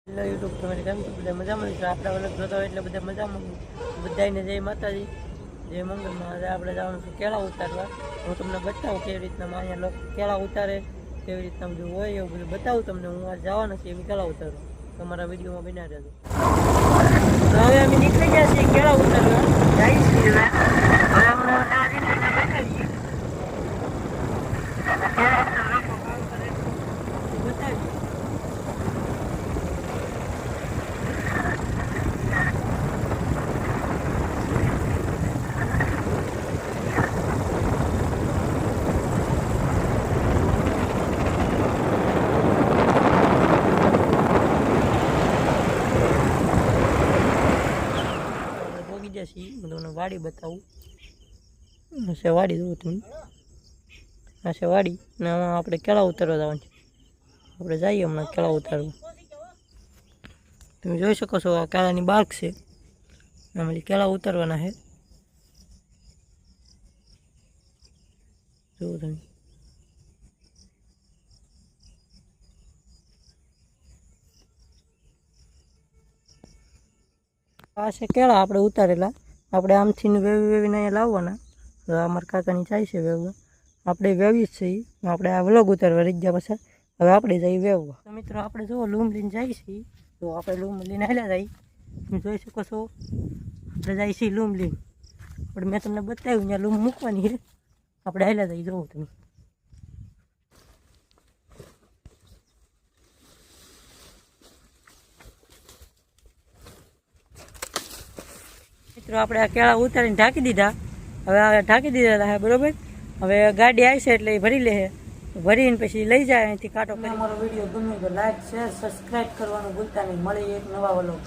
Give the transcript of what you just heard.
Hello YouTube તમારી કેમ છો બધા મજામાં છો? આપણા વલગ જોતા હોય એટલે બધા મજામાં. બધાને જય માતાજી, જય મંગલમાં. આજે આપણે જવાનું છે કેળા ઉતારવા. હું તમને બતાવું કેવી રીતના અહીંયા લોકો કેળા ઉતારે, કેવી રીતના બધું હોય એવું બધું બતાવું તમને. હું આજે જવાનું છે એવી કેળા ઉતારવા, તમારા વિડીયોમાં બના રહેજો. તો હવે અમે નીકળી ગયા છીએ કેળા ઉતારવા, જાય છીએ હવે હું તમને વાડી બતાવું. છે વાડી જોઉં તમે, આ છે વાડી ને આમાં આપણે કેળા ઉતારવા જવાનું છે. આપણે જઈએ હમણાં કેળા ઉતારવા. તમે જોઈ શકો છો આ કેળાની બાગ છે, આમાંથી કેળા ઉતારવાના છે. જુઓ તમે, આ છે કેળા આપણે ઉતારેલા. આપણે આમથી વેવીને અહીંયા લાવવાના. તો અમારા કાકાની ચાય છે વેવવા, આપણે વેવી જ છીએ. આપણે આ વ્લોગ ઉતારવા રહી ગયા પછી હવે આપણે જઈએ વેવવા. તો મિત્રો આપણે જો લૂમ લઈને જઈએ છીએ, તો આપણે લૂમ લઈને હાલ્યા જઈએ. તમે જોઈ શકો છો આપણે જઈએ છીએ લૂમ લઈને. પણ મેં તમને બતાવ્યું ત્યાં લૂમ મૂકવાની છે, આપણે હાલ્યા જઈએ. જોવો તમે, મિત્રો આપણે આ કેળા ઉતારીને ઢાંકી દીધા. હવે આ ઢાંકી દીધા છે બરોબર. હવે ગાડી આવશે એટલે એ ભરી લે, ભરીને પછી લઈ જાય અહીંથી કાંટો કરી. અમારો વિડીયો ગમે તો લાઈક શેર સબસ્ક્રાઈબ કરવાનું ભૂલતા નહીં. મળી એક નવા વ્લોગ.